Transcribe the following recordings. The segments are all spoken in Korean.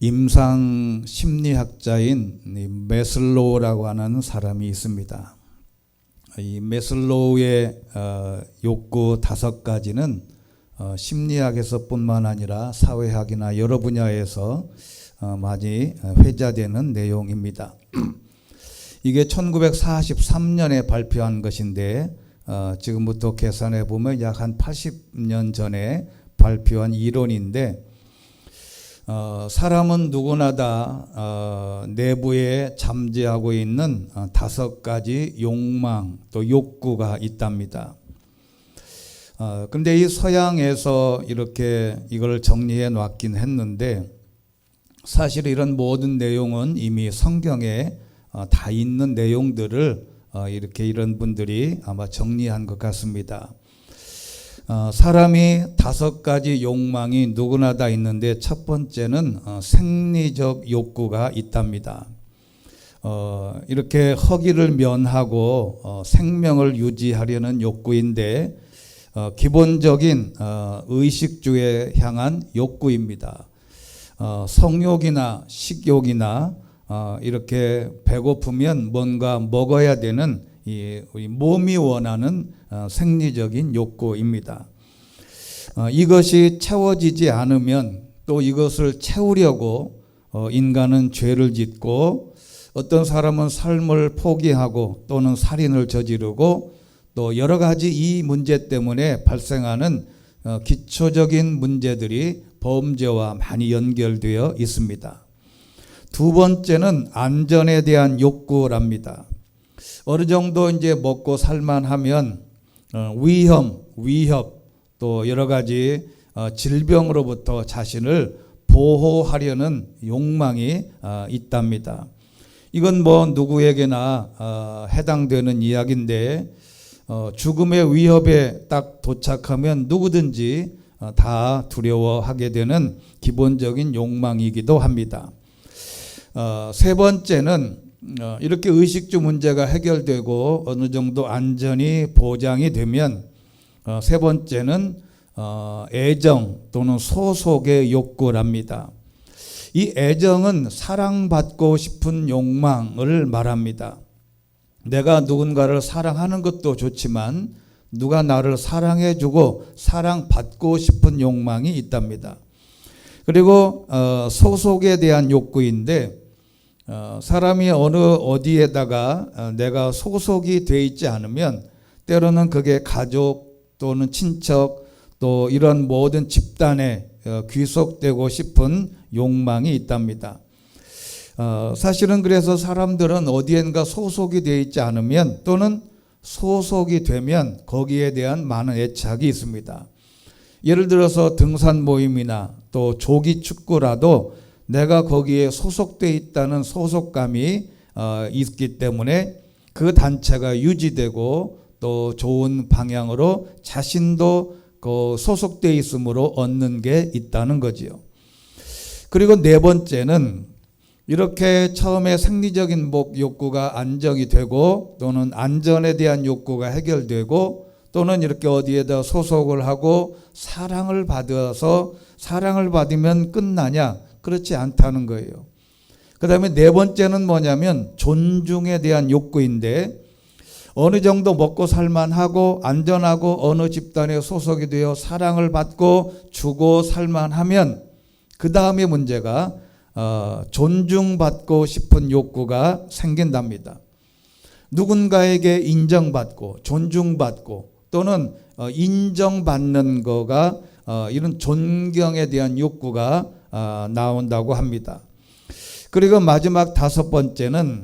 임상 심리학자인 매슬로우라고 하는 사람이 있습니다. 이 매슬로우의 욕구 5가지는 심리학에서뿐만 아니라 사회학이나 여러 분야에서 많이 회자되는 내용입니다. 이게 1943년에 발표한 것인데 지금부터 계산해 보면 약 한 80년 전에 발표한 이론인데, 사람은 누구나 다 내부에 잠재하고 있는 5가지 욕망 또 욕구가 있답니다. 근데 이 서양에서 이렇게 이걸 정리해 놨긴 했는데, 사실 이런 모든 내용은 이미 성경에 다 있는 내용들을 이렇게 이런 분들이 아마 정리한 것 같습니다. 사람이 5가지 욕망이 누구나 다 있는데, 첫 번째는 생리적 욕구가 있답니다. 이렇게 허기를 면하고 생명을 유지하려는 욕구인데, 기본적인 의식주에 향한 욕구입니다. 성욕이나 식욕이나 이렇게 배고프면 뭔가 먹어야 되는 우리 몸이 원하는 생리적인 욕구입니다. 이것이 채워지지 않으면 또 이것을 채우려고 인간은 죄를 짓고, 어떤 사람은 삶을 포기하고 또는 살인을 저지르고, 또 여러 가지 이 문제 때문에 발생하는 기초적인 문제들이 범죄와 많이 연결되어 있습니다. 두 번째는 안전에 대한 욕구랍니다. 어느 정도 이제 먹고 살만하면 위협 또 여러 가지 질병으로부터 자신을 보호하려는 욕망이 있답니다. 이건 뭐 누구에게나 해당되는 이야기인데, 죽음의 위협에 딱 도착하면 누구든지 다 두려워하게 되는 기본적인 욕망이기도 합니다. 세 번째는 이렇게 의식주 문제가 해결되고 어느 정도 안전이 보장이 되면, 세 번째는 애정 또는 소속의 욕구랍니다. 이 애정은 사랑받고 싶은 욕망을 말합니다. 내가 누군가를 사랑하는 것도 좋지만 누가 나를 사랑해주고 사랑받고 싶은 욕망이 있답니다. 그리고 소속에 대한 욕구인데, 사람이 어디에다가 내가 소속이 돼 있지 않으면 때로는 그게 가족 또는 친척 또 이런 모든 집단에 귀속되고 싶은 욕망이 있답니다. 사실은 그래서 사람들은 어디엔가 소속이 되어 있지 않으면 또는 소속이 되면 거기에 대한 많은 애착이 있습니다. 예를 들어서 등산 모임이나 또 조기 축구라도 내가 거기에 소속되어 있다는 소속감이 있기 때문에 그 단체가 유지되고 또 좋은 방향으로 자신도 그 소속되어 있음으로 얻는 게 있다는 거지요. 그리고 네 번째는 이렇게 처음에 생리적인 욕구가 안정이 되고 또는 안전에 대한 욕구가 해결되고 또는 이렇게 어디에다 소속을 하고 사랑을 받아서 사랑을 받으면 끝나냐? 그렇지 않다는 거예요. 그 다음에 네 번째는 뭐냐면 존중에 대한 욕구인데, 어느 정도 먹고 살만하고 안전하고 어느 집단에 소속이 되어 사랑을 받고 주고 살만하면 그 다음에 문제가 존중받고 싶은 욕구가 생긴답니다. 누군가에게 인정받고 존중받고 또는 인정받는 거가 이런 존경에 대한 욕구가 나온다고 합니다. 그리고 마지막 5번째는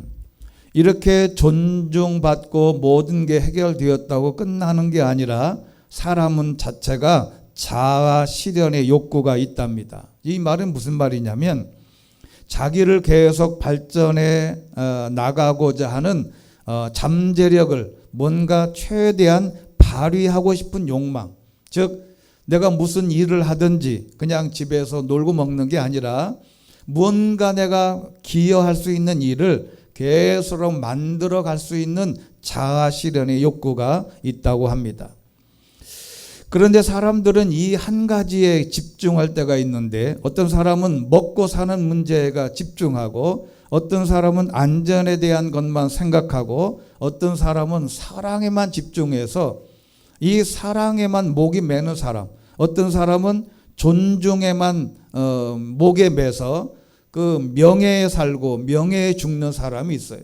이렇게 존중받고 모든 게 해결되었다고 끝나는 게 아니라 사람은 자체가 자아 실현의 욕구가 있답니다. 이 말은 무슨 말이냐면 자기를 계속 발전해 나가고자 하는 잠재력을 뭔가 최대한 발휘하고 싶은 욕망, 즉 내가 무슨 일을 하든지 그냥 집에서 놀고 먹는 게 아니라 무언가 내가 기여할 수 있는 일을 계속 만들어 갈 수 있는 자아 실현의 욕구가 있다고 합니다. 그런데 사람들은 이 한 가지에 집중할 때가 있는데, 어떤 사람은 먹고 사는 문제가 집중하고, 어떤 사람은 안전에 대한 것만 생각하고, 어떤 사람은 사랑에만 집중해서 이 사랑에만 목이 매는 사람, 어떤 사람은 존중에만 목에 매서 그 명예에 살고 명예에 죽는 사람이 있어요.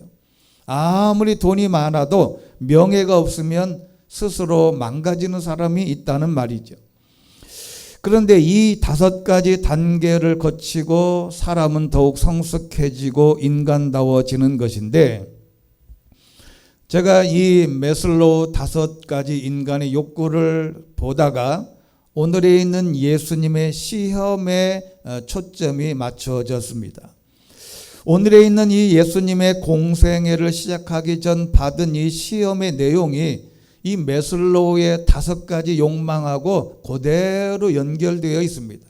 아무리 돈이 많아도 명예가 없으면 스스로 망가지는 사람이 있다는 말이죠. 그런데 이 5가지 단계를 거치고 사람은 더욱 성숙해지고 인간다워지는 것인데, 제가 이 매슬로우 5가지 인간의 욕구를 보다가 오늘에 있는 예수님의 시험에 초점이 맞춰졌습니다. 오늘에 있는 이 예수님의 공생애를 시작하기 전 받은 이 시험의 내용이 이 매슬로우의 5가지 욕망하고 그대로 연결되어 있습니다.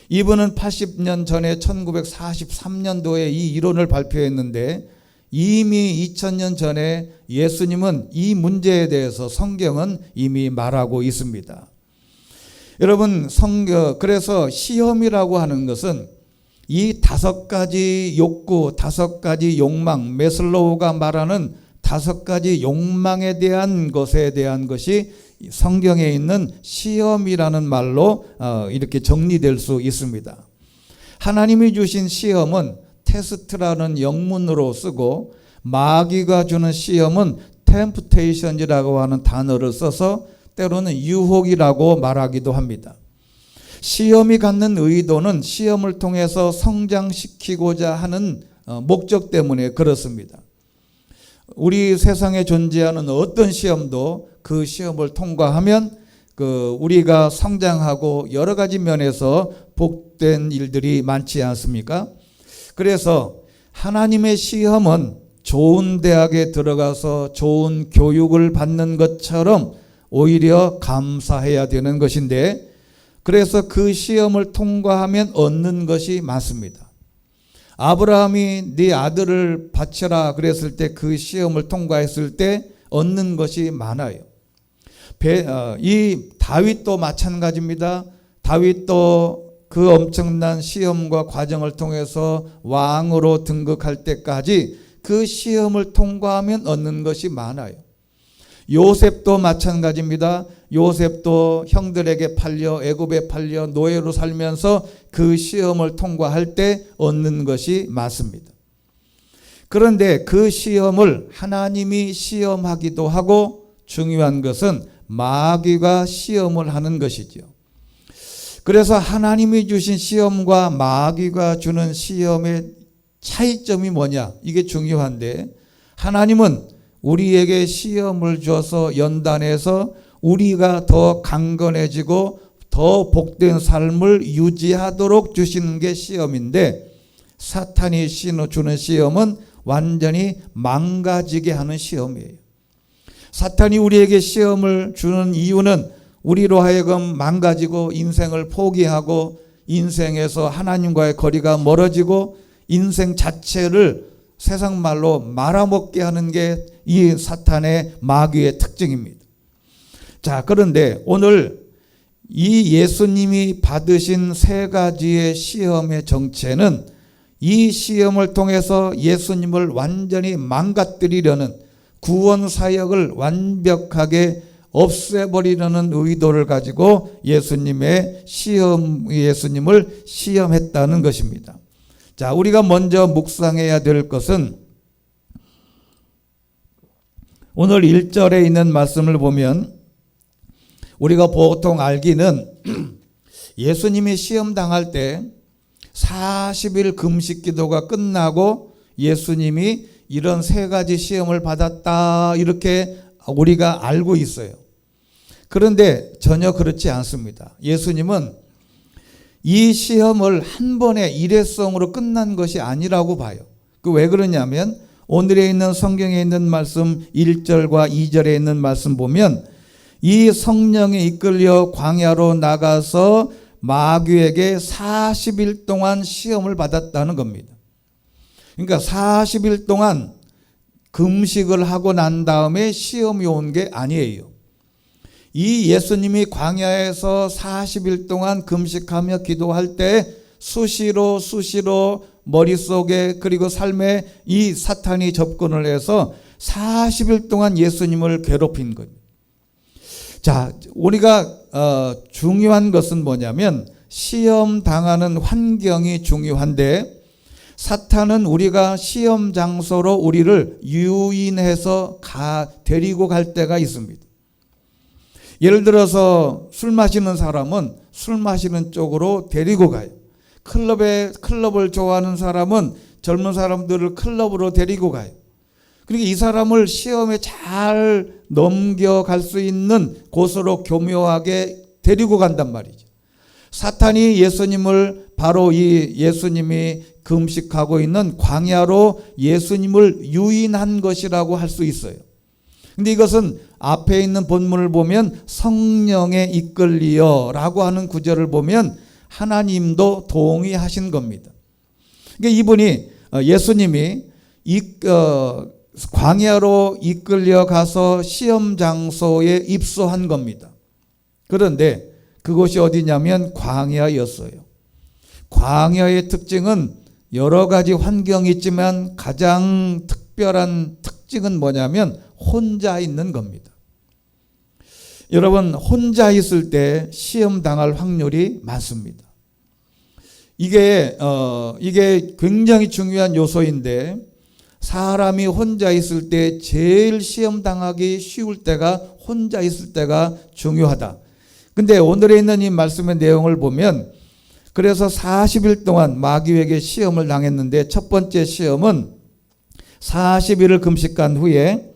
이분은 80년 전에 1943년도에 이 이론을 발표했는데, 이미 2000년 전에 예수님은 이 문제에 대해서 성경은 이미 말하고 있습니다. 여러분, 그래서 시험이라고 하는 것은 이 5가지 욕구, 5가지 욕망, 매슬로우가 말하는 5가지 욕망에 대한 것이 성경에 있는 시험이라는 말로 이렇게 정리될 수 있습니다. 하나님이 주신 시험은 테스트라는 영문으로 쓰고, 마귀가 주는 시험은 템프테이션이라고 하는 단어를 써서 때로는 유혹이라고 말하기도 합니다. 시험이 갖는 의도는 시험을 통해서 성장시키고자 하는 목적 때문에 그렇습니다. 우리 세상에 존재하는 어떤 시험도 그 시험을 통과하면 우리가 성장하고 여러 가지 면에서 복된 일들이 많지 않습니까? 그래서 하나님의 시험은 좋은 대학에 들어가서 좋은 교육을 받는 것처럼 오히려 감사해야 되는 것인데, 그래서 그 시험을 통과하면 얻는 것이 많습니다. 아브라함이 네 아들을 바쳐라 그랬을 때 그 시험을 통과했을 때 얻는 것이 많아요. 이 다윗도 마찬가지입니다. 다윗도 그 엄청난 시험과 과정을 통해서 왕으로 등극할 때까지 그 시험을 통과하면 얻는 것이 많아요. 요셉도 마찬가지입니다. 요셉도 형들에게 팔려 애굽에 팔려 노예로 살면서 그 시험을 통과할 때 얻는 것이 많습니다. 그런데 그 시험을 하나님이 시험하기도 하고, 중요한 것은 마귀가 시험을 하는 것이죠. 그래서 하나님이 주신 시험과 마귀가 주는 시험의 차이점이 뭐냐, 이게 중요한데, 하나님은 우리에게 시험을 줘서 연단해서 우리가 더 강건해지고 더 복된 삶을 유지하도록 주시는 게 시험인데, 사탄이 주는 시험은 완전히 망가지게 하는 시험이에요. 사탄이 우리에게 시험을 주는 이유는 우리로 하여금 망가지고 인생을 포기하고 인생에서 하나님과의 거리가 멀어지고 인생 자체를 세상 말로 말아먹게 하는 게 이 사탄의 마귀의 특징입니다. 자, 그런데 오늘 이 예수님이 받으신 3가지의 시험의 정체는 이 시험을 통해서 예수님을 완전히 망가뜨리려는, 구원 사역을 완벽하게 없애버리려는 의도를 가지고 예수님을 시험했다는 것입니다. 자, 우리가 먼저 묵상해야 될 것은 오늘 1절에 있는 말씀을 보면 우리가 보통 알기는 예수님이 시험 당할 때 40일 금식 기도가 끝나고 예수님이 이런 3가지 시험을 받았다, 이렇게 우리가 알고 있어요. 그런데 전혀 그렇지 않습니다. 예수님은 이 시험을 한 번에 일회성으로 끝난 것이 아니라고 봐요. 왜 그러냐면 오늘에 있는 성경에 있는 말씀 1절과 2절에 있는 말씀 보면 이 성령에 이끌려 광야로 나가서 마귀에게 40일 동안 시험을 받았다는 겁니다. 그러니까 40일 동안 금식을 하고 난 다음에 시험이 온 게 아니에요. 이 예수님이 광야에서 40일 동안 금식하며 기도할 때 수시로 머릿속에 그리고 삶에 이 사탄이 접근을 해서 40일 동안 예수님을 괴롭힌 거예요. 자, 우리가 중요한 것은 뭐냐면 시험 당하는 환경이 중요한데 사탄은 우리가 시험 장소로 우리를 유인해서 데리고 갈 때가 있습니다. 예를 들어서 술 마시는 사람은 술 마시는 쪽으로 데리고 가요. 클럽을 좋아하는 사람은 젊은 사람들을 클럽으로 데리고 가요. 그러니까 이 사람을 시험에 잘 넘겨갈 수 있는 곳으로 교묘하게 데리고 간단 말이죠. 사탄이 예수님을 바로 이 예수님이 금식하고 있는 광야로 예수님을 유인한 것이라고 할 수 있어요. 근데 이것은 앞에 있는 본문을 보면 성령에 이끌리어라고 하는 구절을 보면 하나님도 동의하신 겁니다. 그러니까 이분이 예수님이 광야로 이끌려 가서 시험 장소에 입소한 겁니다. 그런데 그곳이 어디냐면 광야였어요. 광야의 특징은 여러 가지 환경이 있지만 가장 특별한 특징은 뭐냐면 혼자 있는 겁니다. 여러분, 혼자 있을 때 시험 당할 확률이 많습니다. 이게 굉장히 중요한 요소인데 사람이 혼자 있을 때 제일 시험 당하기 쉬울 때가 혼자 있을 때가 중요하다. 근데 오늘에 있는 이 말씀의 내용을 보면 그래서 40일 동안 마귀에게 시험을 당했는데 첫 번째 시험은 40일을 금식한 후에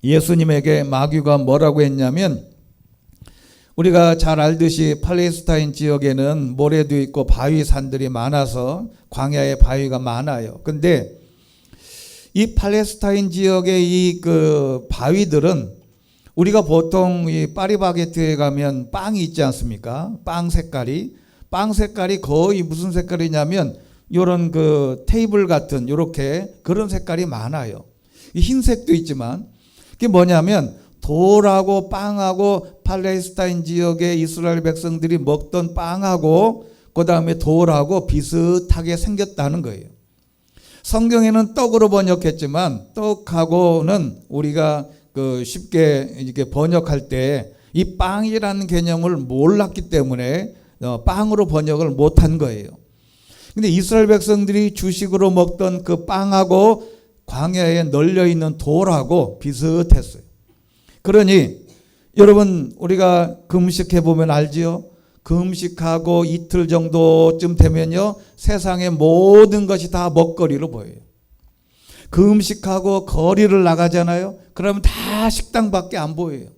예수님에게 마귀가 뭐라고 했냐면 우리가 잘 알듯이 팔레스타인 지역에는 모래도 있고 바위산들이 많아서 광야에 바위가 많아요. 근데 이 팔레스타인 지역의 바위들은 우리가 보통 이 파리바게트에 가면 빵이 있지 않습니까? 빵 색깔이 거의 무슨 색깔이냐면 이런 테이블 같은 이렇게 그런 색깔이 많아요. 흰색도 있지만 그게 뭐냐면 돌하고 빵하고 팔레스타인 지역의 이스라엘 백성들이 먹던 빵하고 그 다음에 돌하고 비슷하게 생겼다는 거예요. 성경에는 떡으로 번역했지만 떡하고는 우리가 쉽게 이렇게 번역할 때 이 빵이라는 개념을 몰랐기 때문에 빵으로 번역을 못한 거예요. 근데 이스라엘 백성들이 주식으로 먹던 그 빵하고 광야에 널려 있는 돌하고 비슷했어요. 그러니 여러분 우리가 금식해 보면 알지요? 금식하고 이틀 정도쯤 되면요 세상의 모든 것이 다 먹거리로 보여요. 금식하고 거리를 나가잖아요. 그러면 다 식당밖에 안 보여요.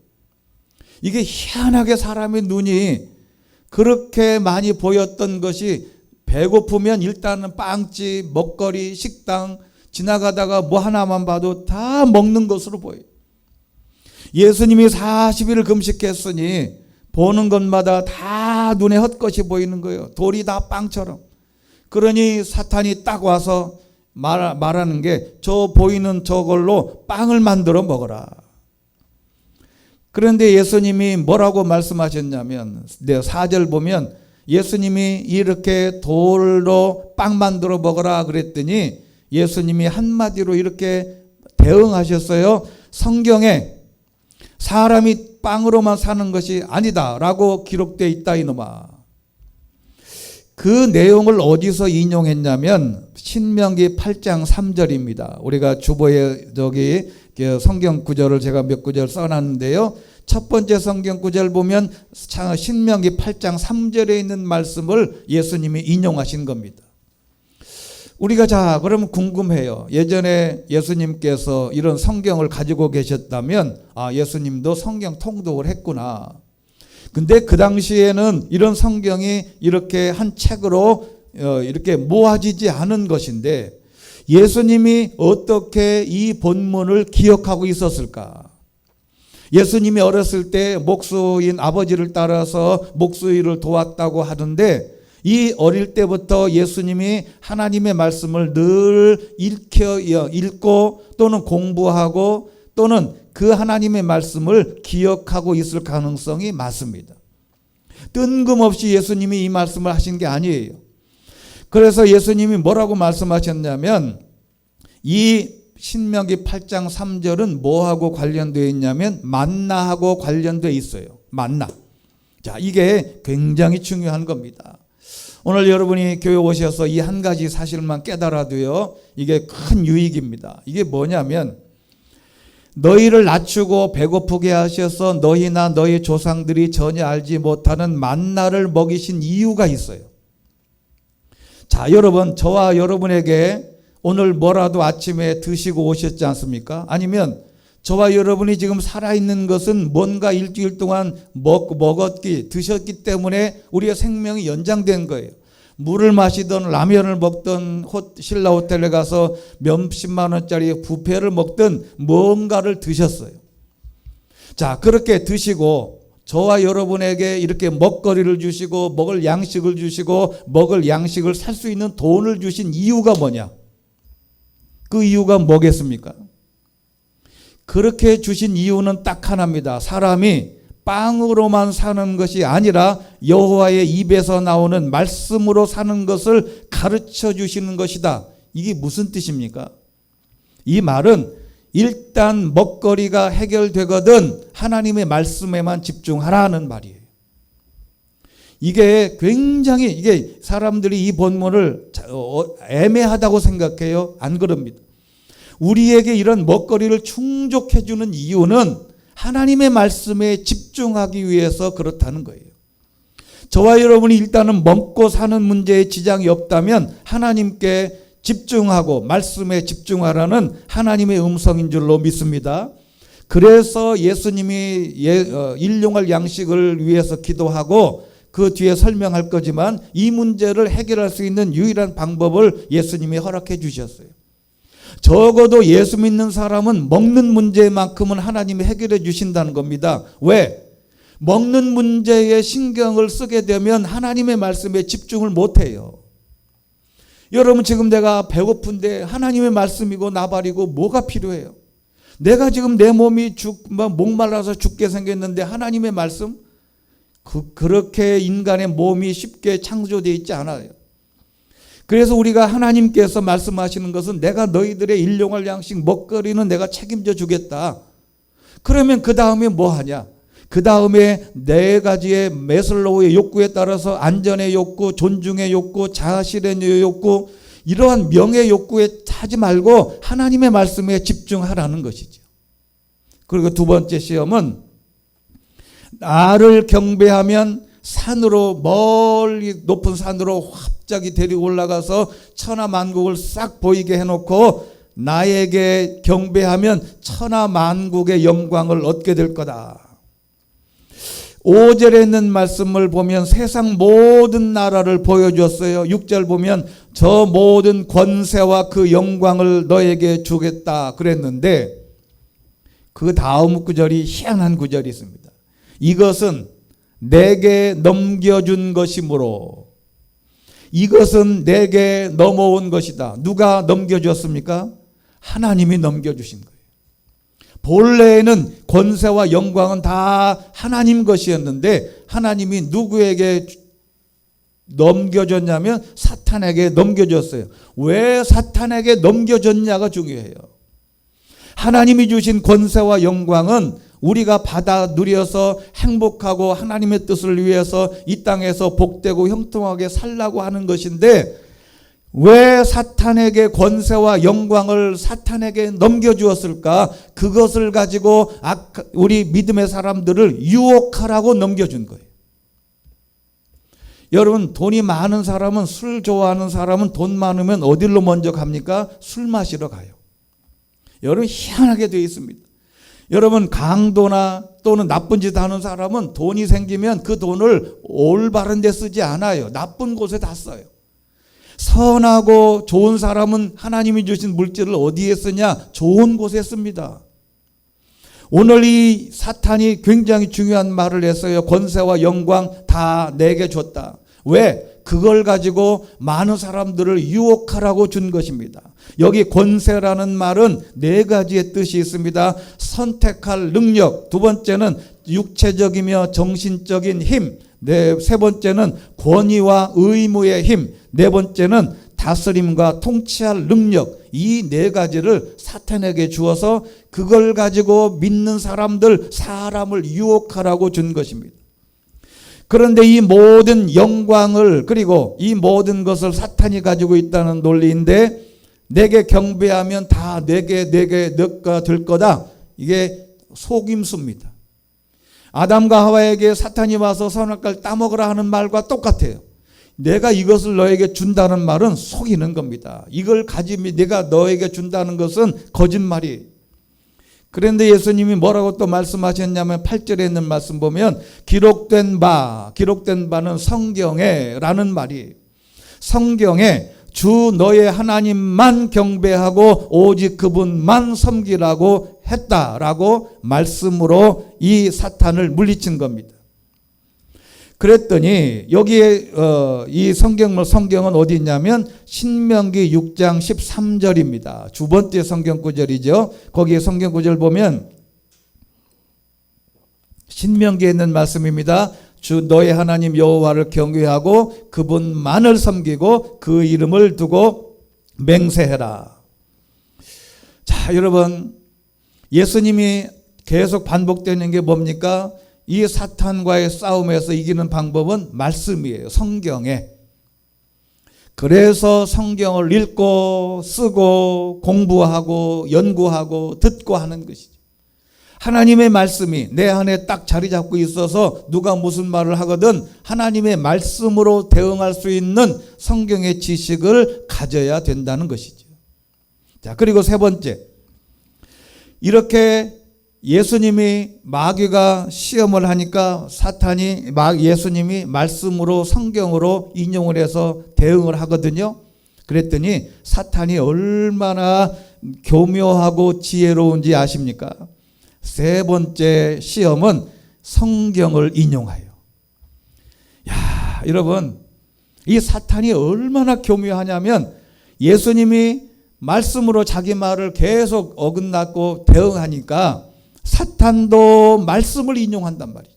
이게 희한하게 사람의 눈이 그렇게 많이 보였던 것이 배고프면 일단은 빵집, 먹거리, 식당 지나가다가 뭐 하나만 봐도 다 먹는 것으로 보여요. 예수님이 40일을 금식했으니 보는 것마다 다 눈에 헛것이 보이는 거예요. 돌이 다 빵처럼. 그러니 사탄이 딱 와서 말하는 게 저 보이는 저걸로 빵을 만들어 먹어라. 그런데 예수님이 뭐라고 말씀하셨냐면 4절 보면 예수님이 이렇게 돌로 빵 만들어 먹어라 그랬더니 예수님이 한마디로 이렇게 대응하셨어요. 성경에 사람이 빵으로만 사는 것이 아니다 라고 기록되어 있다 이놈아. 그 내용을 어디서 인용했냐면 신명기 8장 3절입니다. 우리가 주보에 성경 구절을 제가 몇 구절 써놨는데요. 첫 번째 성경 구절 보면 신명기 8장 3절에 있는 말씀을 예수님이 인용하신 겁니다. 우리가 그러면 궁금해요. 예전에 예수님께서 이런 성경을 가지고 계셨다면 예수님도 성경 통독을 했구나. 근데 그 당시에는 이런 성경이 이렇게 한 책으로 이렇게 모아지지 않은 것인데 예수님이 어떻게 이 본문을 기억하고 있었을까? 예수님이 어렸을 때 목수인 아버지를 따라서 목수일을 도왔다고 하던데 이 어릴 때부터 예수님이 하나님의 말씀을 늘 읽고 또는 공부하고 또는 그 하나님의 말씀을 기억하고 있을 가능성이 많습니다. 뜬금없이 예수님이 이 말씀을 하신 게 아니에요. 그래서 예수님이 뭐라고 말씀하셨냐면 이 신명기 8장 3절은 뭐하고 관련되어 있냐면 만나하고 관련되어 있어요. 만나. 자, 이게 굉장히 중요한 겁니다. 오늘 여러분이 교회 오셔서 이 한 가지 사실만 깨달아도요, 이게 큰 유익입니다. 이게 뭐냐면 너희를 낮추고 배고프게 하셔서 너희나 너희 조상들이 전혀 알지 못하는 만나를 먹이신 이유가 있어요. 자, 여러분, 저와 여러분에게 오늘 뭐라도 아침에 드시고 오셨지 않습니까? 아니면 저와 여러분이 지금 살아있는 것은 뭔가 일주일 동안 드셨기 때문에 우리의 생명이 연장된 거예요. 물을 마시던 라면을 먹던 신라 호텔에 가서 몇십만 원짜리 뷔페를 먹던 뭔가를 드셨어요. 자, 그렇게 드시고 저와 여러분에게 이렇게 먹거리를 주시고 먹을 양식을 주시고 먹을 양식을 살 수 있는 돈을 주신 이유가 뭐냐? 그 이유가 뭐겠습니까? 그렇게 주신 이유는 딱 하나입니다. 사람이 빵으로만 사는 것이 아니라 여호와의 입에서 나오는 말씀으로 사는 것을 가르쳐 주시는 것이다. 이게 무슨 뜻입니까? 이 말은 일단 먹거리가 해결되거든 하나님의 말씀에만 집중하라는 말이에요. 이게 굉장히 이게 사람들이 이 본문을 애매하다고 생각해요. 안 그럽니다. 우리에게 이런 먹거리를 충족해 주는 이유는 하나님의 말씀에 집중하기 위해서 그렇다는 거예요. 저와 여러분이 일단은 먹고 사는 문제에 지장이 없다면 하나님께 집중하고 말씀에 집중하라는 하나님의 음성인 줄로 믿습니다. 그래서 예수님이 일용할 양식을 위해서 기도하고 그 뒤에 설명할 거지만 이 문제를 해결할 수 있는 유일한 방법을 예수님이 허락해 주셨어요. 적어도 예수 믿는 사람은 먹는 문제만큼은 하나님이 해결해 주신다는 겁니다. 왜? 먹는 문제에 신경을 쓰게 되면 하나님의 말씀에 집중을 못해요. 여러분, 지금 내가 배고픈데 하나님의 말씀이고 나발이고 뭐가 필요해요? 내가 지금 내 몸이 목말라서 죽게 생겼는데 하나님의 말씀? 그렇게 인간의 몸이 쉽게 창조되어 있지 않아요. 그래서 우리가 하나님께서 말씀하시는 것은 내가 너희들의 일용할 양식 먹거리는 내가 책임져 주겠다. 그러면 그 다음에 뭐 하냐? 그 다음에 네 가지의 메슬로우의 욕구에 따라서 안전의 욕구, 존중의 욕구, 자아실현의 욕구, 이러한 명예 욕구에 차지 말고 하나님의 말씀에 집중하라는 것이죠. 그리고 두 번째 시험은 나를 경배하면 산으로 멀리 높은 산으로 갑자기 데리고 올라가서 천하만국을 싹 보이게 해놓고 나에게 경배하면 천하만국의 영광을 얻게 될 거다. 5절에 있는 말씀을 보면 세상 모든 나라를 보여줬어요. 6절 보면 저 모든 권세와 그 영광을 너에게 주겠다 그랬는데 그 다음 구절이 희한한 구절이 있습니다. 이것은 내게 넘겨준 것이므로, 이것은 내게 넘어온 것이다. 누가 넘겨줬습니까? 하나님이 넘겨주신 거예요. 본래에는 권세와 영광은 다 하나님 것이었는데 하나님이 누구에게 넘겨줬냐면 사탄에게 넘겨줬어요. 왜 사탄에게 넘겨줬냐가 중요해요. 하나님이 주신 권세와 영광은 우리가 받아 누려서 행복하고 하나님의 뜻을 위해서 이 땅에서 복되고 형통하게 살라고 하는 것인데 왜 사탄에게 권세와 영광을 사탄에게 넘겨주었을까? 그것을 가지고 우리 믿음의 사람들을 유혹하라고 넘겨준 거예요. 여러분, 돈이 많은 사람은, 술 좋아하는 사람은 돈 많으면 어디로 먼저 갑니까? 술 마시러 가요. 여러분, 희한하게 되어 있습니다. 여러분, 강도나 또는 나쁜 짓 하는 사람은 돈이 생기면 그 돈을 올바른 데 쓰지 않아요. 나쁜 곳에 다 써요. 선하고 좋은 사람은 하나님이 주신 물질을 어디에 쓰냐? 좋은 곳에 씁니다. 오늘 이 사탄이 굉장히 중요한 말을 했어요. 권세와 영광 다 내게 줬다. 왜? 그걸 가지고 많은 사람들을 유혹하라고 준 것입니다. 여기 권세라는 말은 네 가지의 뜻이 있습니다. 선택할 능력, 두 번째는 육체적이며 정신적인 힘, 세 번째는 권위와 의무의 힘, 네 번째는 다스림과 통치할 능력, 이 네 가지를 사탄에게 주어서 그걸 가지고 믿는 사람을 유혹하라고 준 것입니다. 그런데 이 모든 영광을, 그리고 이 모든 것을 사탄이 가지고 있다는 논리인데, 내게 경배하면 다 내가 될 거다. 이게 속임수입니다. 아담과 하와에게 사탄이 와서 선악과를 따먹으라 하는 말과 똑같아요. 내가 이것을 너에게 준다는 말은 속이는 겁니다. 이걸 가지면 내가 너에게 준다는 것은 거짓말이에요. 그런데 예수님이 뭐라고 또 말씀하셨냐면 8절에 있는 말씀 보면 기록된 바는 성경에 라는 말이에요. 성경에 주 너의 하나님만 경배하고 오직 그분만 섬기라고 했다라고 말씀으로 이 사탄을 물리친 겁니다. 그랬더니 여기에 이 성경은 어디 있냐면 신명기 6장 13절입니다. 두 번째 성경 구절이죠. 거기에 성경 구절 보면 신명기에 있는 말씀입니다. 주 너의 하나님 여호와를 경외하고 그분만을 섬기고 그 이름을 두고 맹세해라. 자, 여러분, 예수님이 계속 반복되는 게 뭡니까? 이 사탄과의 싸움에서 이기는 방법은 말씀이에요. 성경에. 그래서 성경을 읽고 쓰고 공부하고 연구하고 듣고 하는 것이죠. 하나님의 말씀이 내 안에 딱 자리 잡고 있어서 누가 무슨 말을 하거든 하나님의 말씀으로 대응할 수 있는 성경의 지식을 가져야 된다는 것이죠. 자, 그리고 세 번째, 이렇게 예수님이 마귀가 시험을 하니까 사탄이 예수님이 말씀으로 성경으로 인용을 해서 대응을 하거든요. 그랬더니 사탄이 얼마나 교묘하고 지혜로운지 아십니까? 세 번째 시험은 성경을 인용하여. 야, 여러분, 이 사탄이 얼마나 교묘하냐면 예수님이 말씀으로 자기 말을 계속 어긋나고 대응하니까 사탄도 말씀을 인용한단 말이죠.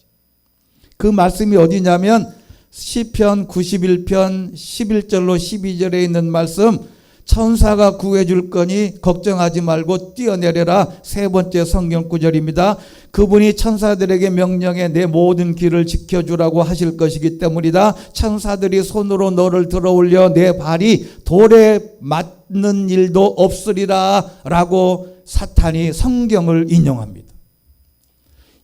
그 말씀이 어디냐면 시편 91편 11절로 12절에 있는 말씀, 천사가 구해줄 거니 걱정하지 말고 뛰어내려라. 세 번째 성경 구절입니다. 그분이 천사들에게 명령해 내 모든 길을 지켜주라고 하실 것이기 때문이다. 천사들이 손으로 너를 들어올려 내 발이 돌에 맞는 일도 없으리라 라고 사탄이 성경을 인용합니다.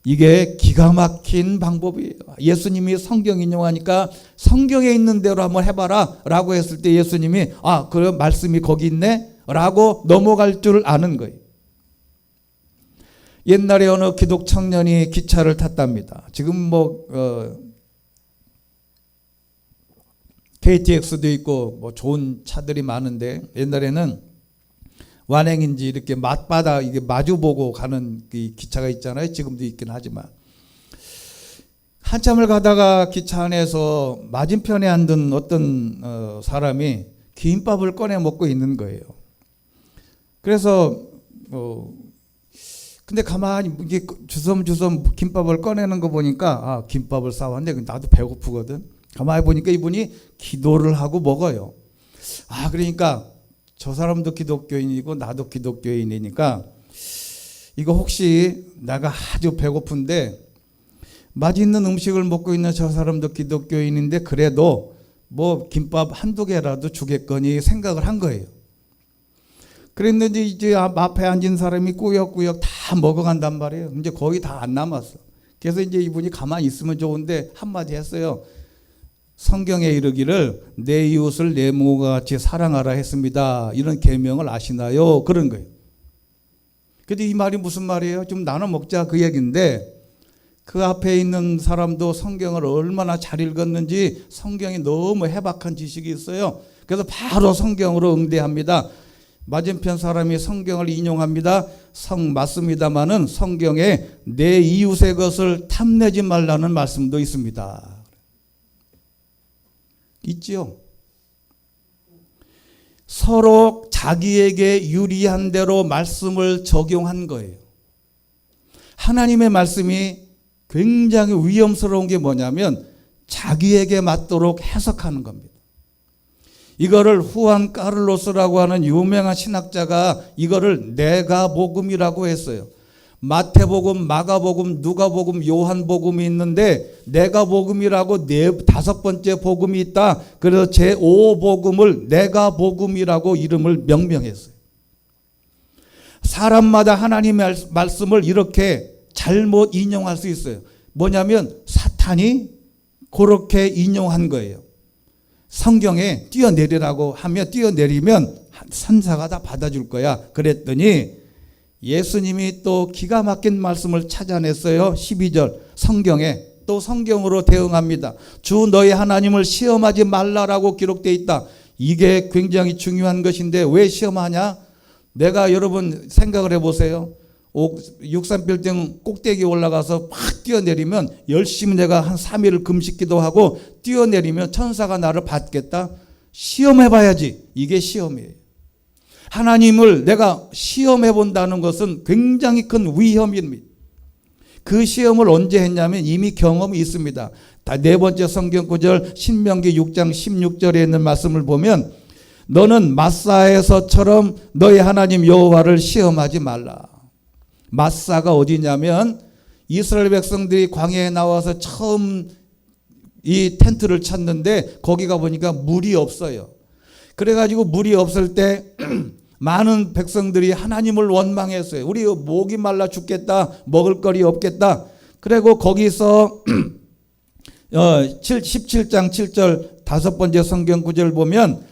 이게 기가 막힌 방법이에요. 예수님이 성경 인용하니까 성경에 있는 대로 한번 해봐라 라고 했을 때 예수님이 그래 말씀이 거기 있네 라고 넘어갈 줄 아는 거예요. 옛날에 어느 기독 청년이 기차를 탔답니다. 지금 KTX도 있고 좋은 차들이 많은데 옛날에는 완행인지 이렇게 맞바다 이게 마주보고 가는 기차가 있잖아요. 지금도 있긴 하지만 한참을 가다가 기차 안에서 맞은편에 앉은 어떤 사람이 김밥을 꺼내 먹고 있는 거예요. 그래서 근데 가만히 이게 주섬주섬 김밥을 꺼내는 거 보니까 김밥을 싸왔는데 나도 배고프거든. 가만히 보니까 이분이 기도를 하고 먹어요. 그러니까 저 사람도 기독교인이고 나도 기독교인이니까 이거 혹시 내가 아주 배고픈데 맛있는 음식을 먹고 있는 저 사람도 기독교인인데 그래도 김밥 한두 개라도 주겠거니 생각을 한 거예요. 그랬는데 이제 앞에 앉은 사람이 꾸역꾸역 다 먹어간단 말이에요. 이제 거의 다 안 남았어. 그래서 이제 이분이 가만히 있으면 좋은데 한마디 했어요. 성경에 이르기를 내 이웃을 내 몸과 같이 사랑하라 했습니다. 이런 계명을 아시나요? 그런 거예요. 근데 이 말이 무슨 말이에요? 좀 나눠 먹자 그 얘기인데 그 앞에 있는 사람도 성경을 얼마나 잘 읽었는지 성경이 너무 해박한 지식이 있어요. 그래서 바로 성경으로 응대합니다. 맞은편 사람이 성경을 인용합니다. 맞습니다마는 성경에 내 이웃의 것을 탐내지 말라는 말씀도 있습니다. 있지요. 서로 자기에게 유리한 대로 말씀을 적용한 거예요. 하나님의 말씀이 굉장히 위험스러운 게 뭐냐면 자기에게 맞도록 해석하는 겁니다. 이거를 후안 까를로스라고 하는 유명한 신학자가 이거를 네가복음이라고 했어요. 마태복음, 마가복음, 누가복음, 요한복음이 있는데 네가복음이라고 다섯 번째 복음이 있다. 그래서 제5복음을 네가복음이라고 이름을 명명했어요. 사람마다 하나님의 말씀을 이렇게 잘못 인용할 수 있어요. 뭐냐면 사탄이 그렇게 인용한 거예요. 성경에 뛰어내리라고 하면 뛰어내리면 천사가 다 받아줄 거야. 그랬더니 예수님이 또 기가 막힌 말씀을 찾아냈어요. 12절 성경에 또 성경으로 대응합니다. 주 너희 하나님을 시험하지 말라라고 기록되어 있다. 이게 굉장히 중요한 것인데 왜 시험하냐? 내가 여러분 생각을 해보세요. 63빌딩 꼭대기 올라가서 막 뛰어내리면 열심히 내가 한 3일을 금식기도 하고 뛰어내리면 천사가 나를 받겠다? 시험해봐야지. 이게 시험이에요. 하나님을 내가 시험해 본다는 것은 굉장히 큰 위험입니다. 그 시험을 언제 했냐면 이미 경험이 있습니다. 네 번째 성경 구절 신명기 6장 16절에 있는 말씀을 보면 너는 마사에서처럼 너희 하나님 여호와를 시험하지 말라. 마사가 어디냐면 이스라엘 백성들이 광야에 나와서 처음 이 텐트를 찾는데 거기 가보니까 물이 없어요. 그래가지고 물이 없을 때 많은 백성들이 하나님을 원망했어요. 우리 목이 말라 죽겠다. 먹을 거리 없겠다. 그리고 거기서 17장 7절 다섯 번째 성경 구절 보면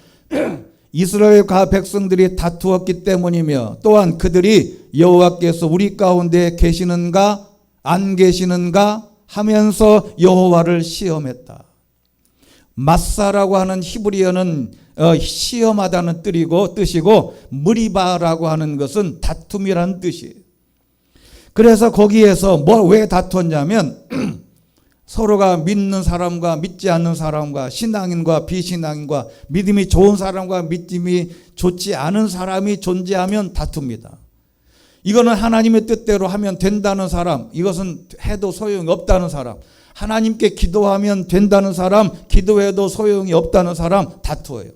이스라엘 백성들이 다투었기 때문이며 또한 그들이 여호와께서 우리 가운데 계시는가 안 계시는가 하면서 여호와를 시험했다. 마사라고 하는 히브리어는 시험하다는 뜻이고 무리바라고 하는 것은 다툼이라는 뜻이에요. 그래서 거기에서 왜 다투었냐면 서로가 믿는 사람과 믿지 않는 사람과 신앙인과 비신앙인과 믿음이 좋은 사람과 믿음이 좋지 않은 사람이 존재하면 다툽니다. 이거는 하나님의 뜻대로 하면 된다는 사람, 이것은 해도 소용이 없다는 사람, 하나님께 기도하면 된다는 사람, 기도해도 소용이 없다는 사람 다투어요.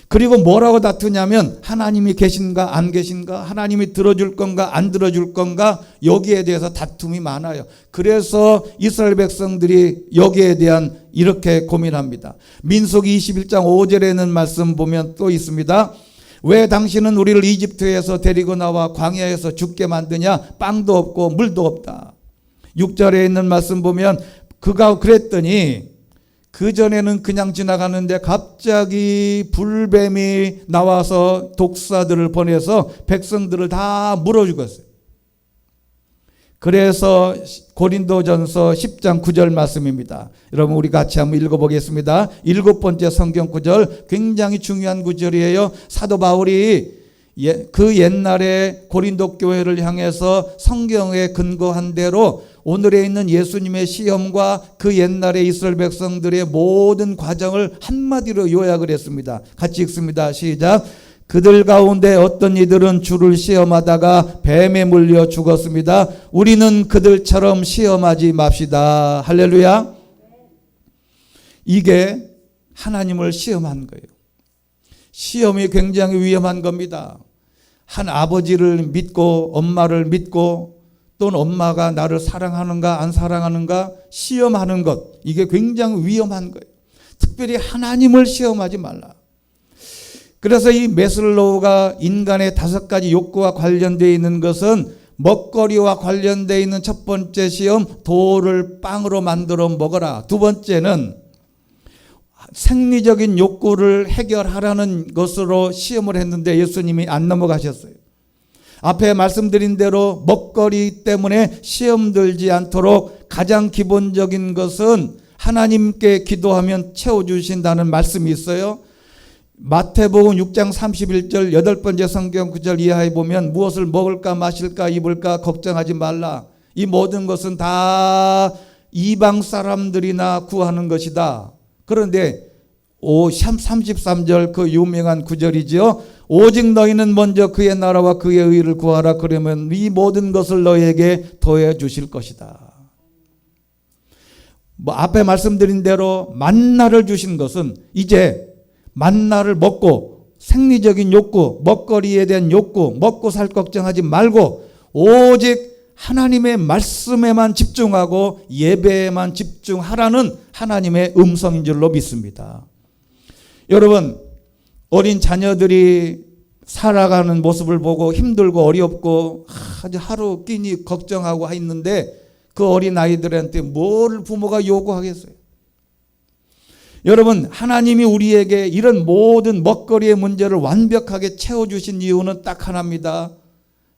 그리고 뭐라고 다투냐면 하나님이 계신가 안 계신가, 하나님이 들어줄 건가 안 들어줄 건가, 여기에 대해서 다툼이 많아요. 그래서 이스라엘 백성들이 여기에 대한 이렇게 고민합니다. 민수기 21장 5절에 있는 말씀 보면 또 있습니다. 왜 당신은 우리를 이집트에서 데리고 나와 광야에서 죽게 만드냐? 빵도 없고 물도 없다. 6절에 있는 말씀 보면 그가 그랬더니 그전에는 그냥 지나가는데 갑자기 불뱀이 나와서 독사들을 보내서 백성들을 다 물어 죽었어요. 그래서 고린도전서 10장 9절 말씀입니다. 여러분 우리 같이 한번 읽어보겠습니다. 7번째 성경 구절 굉장히 중요한 구절이에요. 사도 바울이 그 옛날에 고린도 교회를 향해서 성경에 근거한 대로 오늘에 있는 예수님의 시험과 그 옛날에 이스라엘 백성들의 모든 과정을 한마디로 요약을 했습니다. 같이 읽습니다. 시작. 그들 가운데 어떤 이들은 주를 시험하다가 뱀에 물려 죽었습니다. 우리는 그들처럼 시험하지 맙시다. 할렐루야. 이게 하나님을 시험한 거예요. 시험이 굉장히 위험한 겁니다. 한 아버지를 믿고 엄마를 믿고 또는 엄마가 나를 사랑하는가 안 사랑하는가 시험하는 것, 이게 굉장히 위험한 거예요. 특별히 하나님을 시험하지 말라. 그래서 이 메슬로우가 인간의 5가지 욕구와 관련되어 있는 것은 먹거리와 관련되어 있는 첫 번째 시험, 돌을 빵으로 만들어 먹어라. 두 번째는 생리적인 욕구를 해결하라는 것으로 시험을 했는데 예수님이 안 넘어가셨어요. 앞에 말씀드린 대로 먹거리 때문에 시험 들지 않도록 가장 기본적인 것은 하나님께 기도하면 채워주신다는 말씀이 있어요. 마태복음 6장 31절 8번째 성경 구절 이하에 보면 무엇을 먹을까 마실까 입을까 걱정하지 말라. 이 모든 것은 다 이방 사람들이나 구하는 것이다. 그런데 33절 그 유명한 구절이죠. 오직 너희는 먼저 그의 나라와 그의 의를 구하라. 그러면 이 모든 것을 너희에게 더해 주실 것이다. 앞에 말씀드린 대로 만나를 주신 것은 이제 만나를 먹고 생리적인 욕구, 먹거리에 대한 욕구, 먹고 살 걱정하지 말고 오직 하나님의 말씀에만 집중하고 예배에만 집중하라는 하나님의 음성인 줄로 믿습니다. 여러분, 어린 자녀들이 살아가는 모습을 보고 힘들고 어렵고 아주 하루 끼니 걱정하고 있는데 그 어린 아이들한테 뭘 부모가 요구하겠어요? 여러분, 하나님이 우리에게 이런 모든 먹거리의 문제를 완벽하게 채워주신 이유는 딱 하나입니다.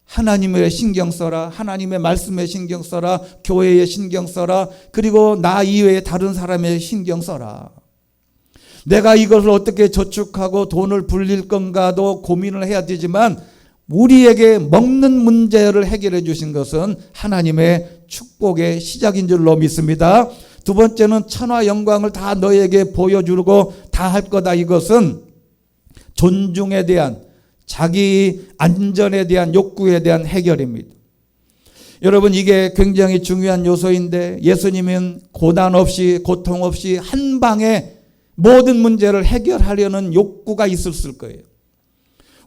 하나님의 신경 써라. 하나님의 말씀에 신경 써라. 교회에 신경 써라. 그리고 나 이외에 다른 사람에 신경 써라. 내가 이것을 어떻게 저축하고 돈을 불릴 건가도 고민을 해야 되지만 우리에게 먹는 문제를 해결해 주신 것은 하나님의 축복의 시작인 줄로 믿습니다. 두 번째는 천하 영광을 다 너에게 보여주고 다 할 거다. 이것은 존중에 대한, 자기 안전에 대한 욕구에 대한 해결입니다. 여러분, 이게 굉장히 중요한 요소인데 예수님은 고난 없이 고통 없이 한 방에 모든 문제를 해결하려는 욕구가 있었을 거예요.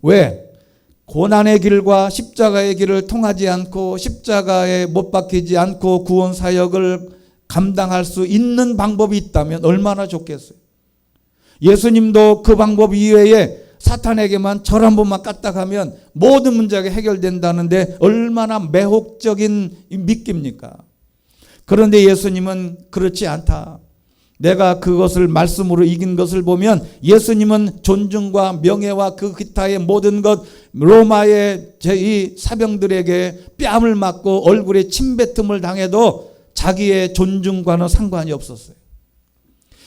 왜? 고난의 길과 십자가의 길을 통하지 않고 십자가에 못 박히지 않고 구원 사역을 감당할 수 있는 방법이 있다면 얼마나 좋겠어요. 예수님도 그 방법 이외에 사탄에게만 절 한 번만 까딱하면 모든 문제가 해결된다는데 얼마나 매혹적인 믿깁니까? 그런데 예수님은 그렇지 않다. 내가 그것을 말씀으로 이긴 것을 보면 예수님은 존중과 명예와 그 기타의 모든 것, 로마의 이 사병들에게 뺨을 맞고 얼굴에 침뱉음을 당해도 자기의 존중과는 상관이 없었어요.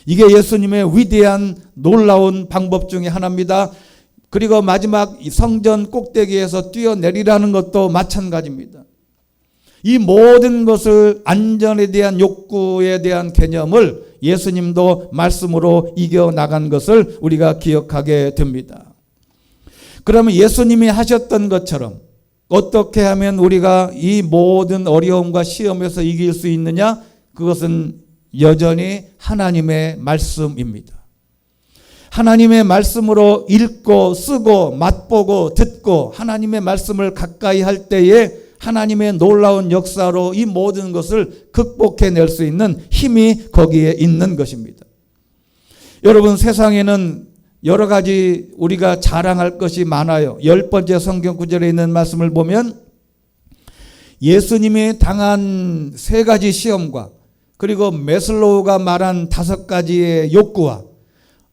이게 예수님의 위대한 놀라운 방법 중에 하나입니다. 그리고 마지막 성전 꼭대기에서 뛰어내리라는 것도 마찬가지입니다. 이 모든 것을 안전에 대한 욕구에 대한 개념을 예수님도 말씀으로 이겨나간 것을 우리가 기억하게 됩니다. 그러면 예수님이 하셨던 것처럼 어떻게 하면 우리가 이 모든 어려움과 시험에서 이길 수 있느냐? 그것은 여전히 하나님의 말씀입니다. 하나님의 말씀으로 읽고 쓰고 맛보고 듣고 하나님의 말씀을 가까이 할 때에 하나님의 놀라운 역사로 이 모든 것을 극복해낼 수 있는 힘이 거기에 있는 것입니다. 여러분, 세상에는 여러 가지 우리가 자랑할 것이 많아요. 10번째 성경 구절에 있는 말씀을 보면 예수님이 당한 3가지 시험과 그리고 메슬로우가 말한 5가지의 욕구와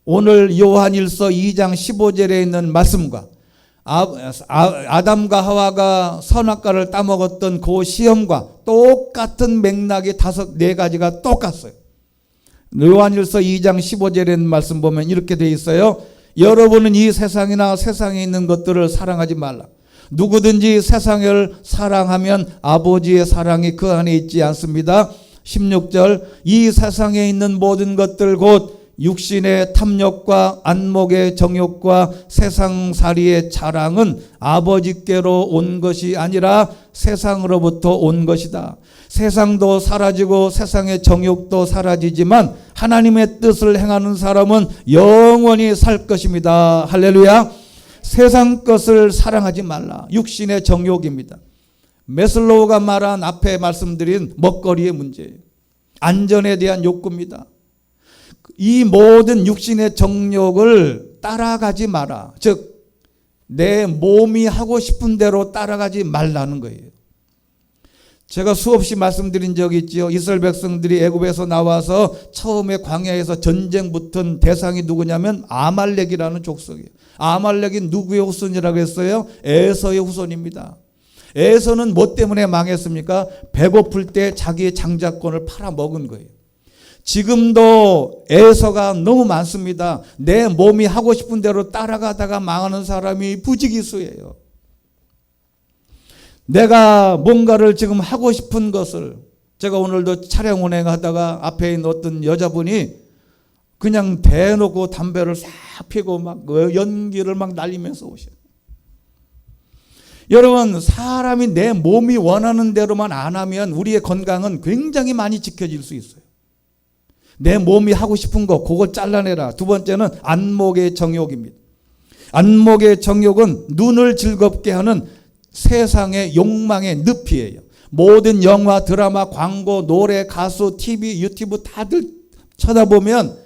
오늘 요한일서 2장 15절에 있는 말씀과 아담과 하와가 선악과를 따먹었던 그 시험과 똑같은 맥락의 4가지가 똑같아요. 요한일서 2장 15절에 있는 말씀 보면 이렇게 되어 있어요. 여러분은 이 세상이나 세상에 있는 것들을 사랑하지 말라. 누구든지 세상을 사랑하면 아버지의 사랑이 그 안에 있지 않습니다. 16절, 이 세상에 있는 모든 것들 곧 육신의 탐욕과 안목의 정욕과 세상살이의 자랑은 아버지께로 온 것이 아니라 세상으로부터 온 것이다. 세상도 사라지고 세상의 정욕도 사라지지만 하나님의 뜻을 행하는 사람은 영원히 살 것입니다. 할렐루야. 세상 것을 사랑하지 말라. 육신의 정욕입니다. 메슬로우가 말한 앞에 말씀드린 먹거리의 문제예요. 안전에 대한 욕구입니다. 이 모든 육신의 정욕을 따라가지 마라. 즉 내 몸이 하고 싶은 대로 따라가지 말라는 거예요. 제가 수없이 말씀드린 적이 있죠. 이스라엘 백성들이 애굽에서 나와서 처음에 광야에서 전쟁 붙은 대상이 누구냐면 아말렉이라는 족속이에요. 아말렉이 누구의 후손이라고 했어요? 에서의 후손입니다. 에서는 뭐 때문에 망했습니까? 배고플 때 자기의 장자권을 팔아먹은 거예요. 지금도 에서가 너무 많습니다. 내 몸이 하고 싶은 대로 따라가다가 망하는 사람이 부지기수예요. 내가 뭔가를 지금 하고 싶은 것을, 제가 오늘도 차량 운행하다가 앞에 있는 어떤 여자분이 그냥 대놓고 담배를 싹 피고 막 연기를 막 날리면서 오셔요. 여러분, 사람이 내 몸이 원하는 대로만 안 하면 우리의 건강은 굉장히 많이 지켜질 수 있어요. 내 몸이 하고 싶은 거 그거 잘라내라. 두 번째는 안목의 정욕입니다. 안목의 정욕은 눈을 즐겁게 하는 세상의 욕망의 늪이에요. 모든 영화, 드라마, 광고, 노래, 가수, TV, 유튜브 다들 쳐다보면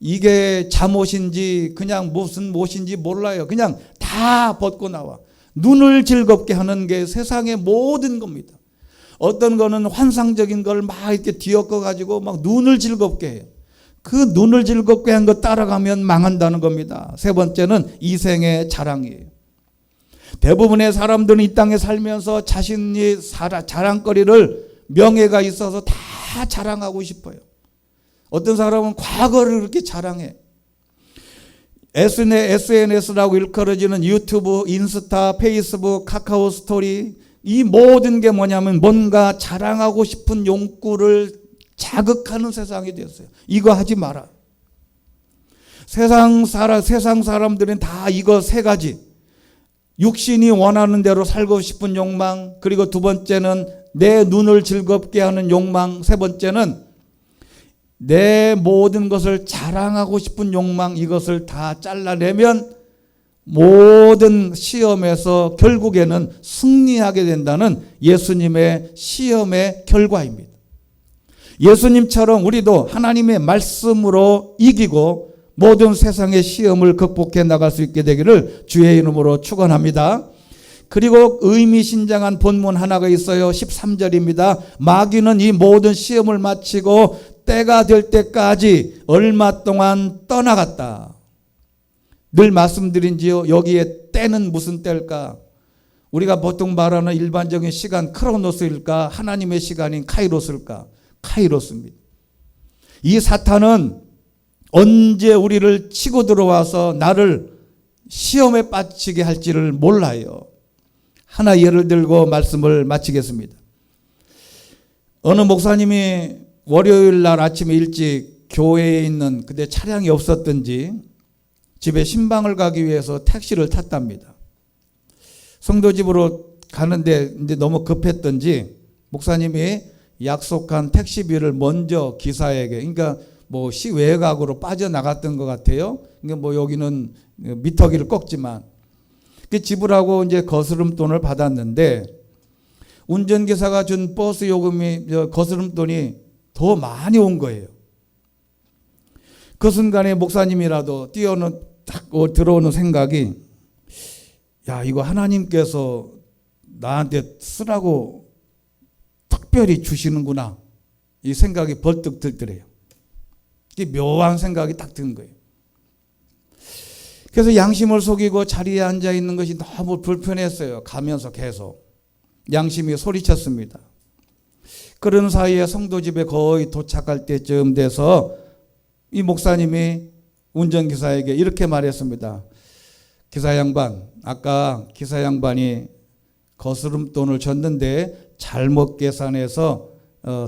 이게 잠옷인지 그냥 무슨 못인지 몰라요. 그냥 다 벗고 나와. 눈을 즐겁게 하는 게 세상의 모든 겁니다. 어떤 거는 환상적인 걸 막 이렇게 뒤엎어 가지고 막 눈을 즐겁게 해요. 그 눈을 즐겁게 한 거 따라가면 망한다는 겁니다. 세 번째는 이생의 자랑이에요. 대부분의 사람들은 이 땅에 살면서 자신이 자랑거리를 명예가 있어서 다 자랑하고 싶어요. 어떤 사람은 과거를 그렇게 자랑해. SNS라고 일컬어지는 유튜브, 인스타, 페이스북, 카카오 스토리, 이 모든 게 뭐냐면 뭔가 자랑하고 싶은 욕구를 자극하는 세상이 되었어요. 이거 하지 마라. 세상 사람들은 다 이거 세 가지. 육신이 원하는 대로 살고 싶은 욕망, 그리고 두 번째는 내 눈을 즐겁게 하는 욕망, 세 번째는 내 모든 것을 자랑하고 싶은 욕망, 이것을 다 잘라내면 모든 시험에서 결국에는 승리하게 된다는 예수님의 시험의 결과입니다. 예수님처럼 우리도 하나님의 말씀으로 이기고 모든 세상의 시험을 극복해 나갈 수 있게 되기를 주의 이름으로 축원합니다. 그리고 의미심장한 본문 하나가 있어요. 13절입니다. 마귀는 이 모든 시험을 마치고 때가 될 때까지 얼마 동안 떠나갔다. 늘 말씀드린지요. 여기에 때는 무슨 때일까? 우리가 보통 말하는 일반적인 시간 크로노스일까? 하나님의 시간인 카이로스일까? 카이로스입니다. 이 사탄은 언제 우리를 치고 들어와서 나를 시험에 빠지게 할지를 몰라요. 하나 예를 들고 말씀을 마치겠습니다. 어느 목사님이 월요일 날 아침에 일찍 교회에 있는, 그때 차량이 없었던지 집에 신방을 가기 위해서 택시를 탔답니다. 성도 집으로 가는데 이제 너무 급했던지 목사님이 약속한 택시비를 먼저 기사에게, 그러니까 뭐 시외곽으로 빠져나갔던 것 같아요. 그러니까 뭐 여기는 미터기를 꺾지만 그 지불하고 이제 거스름돈을 받았는데 운전기사가 준 버스 요금이 거스름돈이 더 많이 온 거예요. 그 순간에 목사님이라도 들어오는 생각이, 야, 이거 하나님께서 나한테 쓰라고 특별히 주시는구나, 이 생각이 벌떡 들더래요. 이게 묘한 생각이 딱 든 거예요. 그래서 양심을 속이고 자리에 앉아 있는 것이 너무 불편했어요. 가면서 계속 양심이 소리쳤습니다. 그런 사이에 성도 집에 거의 도착할 때쯤 돼서 이 목사님이 운전기사에게 이렇게 말했습니다. 기사 양반, 아까 기사 양반이 거스름돈을 줬는데 잘못 계산해서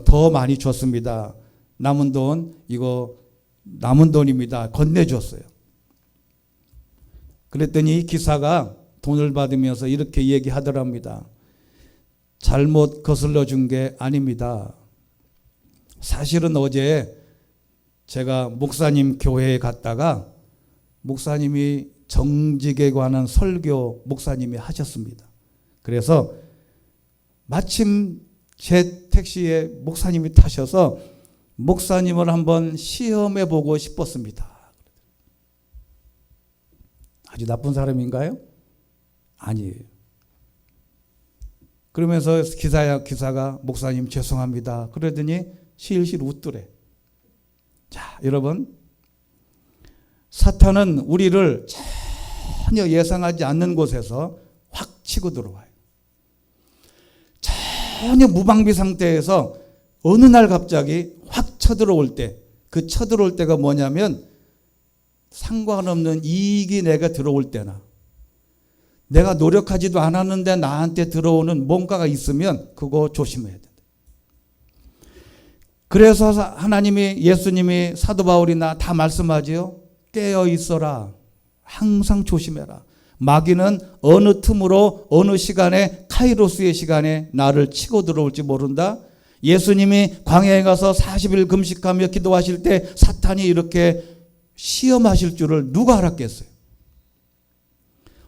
더 많이 줬습니다. 남은 돈, 이거 남은 돈입니다. 건네줬어요. 그랬더니 기사가 돈을 받으면서 이렇게 얘기하더랍니다. 잘못 거슬러 준 게 아닙니다. 사실은 어제 제가 목사님 교회에 갔다가 목사님이 정직에 관한 설교 목사님이 하셨습니다. 그래서 마침 제 택시에 목사님이 타셔서 목사님을 한번 시험해 보고 싶었습니다. 아주 나쁜 사람인가요? 아니에요. 그러면서 기사가 목사님 죄송합니다. 그러더니 실실 웃더래. 자, 여러분, 사탄은 우리를 전혀 예상하지 않는 곳에서 확 치고 들어와요. 전혀 무방비 상태에서 어느 날 갑자기 확 쳐들어올 때, 그 쳐들어올 때가 뭐냐면 상관없는 이익이 내가 들어올 때나 내가 노력하지도 않았는데 나한테 들어오는 뭔가가 있으면 그거 조심해야 돼. 그래서 하나님이, 예수님이, 사도 바울이나 다 말씀하지요. 깨어 있어라. 항상 조심해라. 마귀는 어느 틈으로 어느 시간에, 카이로스의 시간에 나를 치고 들어올지 모른다. 예수님이 광야에 가서 40일 금식하며 기도하실 때 사탄이 이렇게 시험하실 줄을 누가 알았겠어요?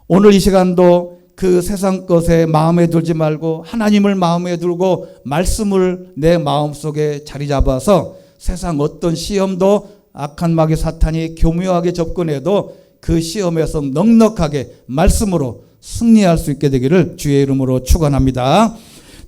오늘 이 시간도 그 세상 것에 마음에 들지 말고 하나님을 마음에 두고 말씀을 내 마음속에 자리 잡아서 세상 어떤 시험도 악한 마귀 사탄이 교묘하게 접근해도 그 시험에서 넉넉하게 말씀으로 승리할 수 있게 되기를 주의 이름으로 축원합니다.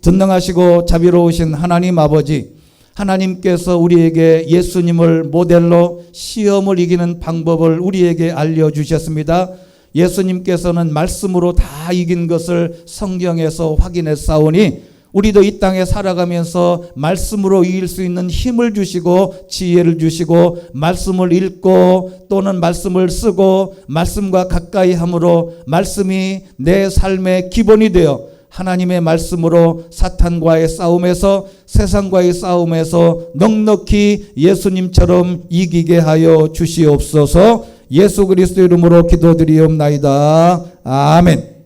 전능하시고 자비로우신 하나님 아버지, 하나님께서 우리에게 예수님을 모델로 시험을 이기는 방법을 우리에게 알려주셨습니다. 예수님께서는 말씀으로 다 이긴 것을 성경에서 확인했사오니 우리도 이 땅에 살아가면서 말씀으로 이길 수 있는 힘을 주시고 지혜를 주시고 말씀을 읽고 또는 말씀을 쓰고 말씀과 가까이 함으로 말씀이 내 삶의 기본이 되어 하나님의 말씀으로 사탄과의 싸움에서, 세상과의 싸움에서 넉넉히 예수님처럼 이기게 하여 주시옵소서. 예수 그리스도 이름으로 기도드리옵나이다. 아멘.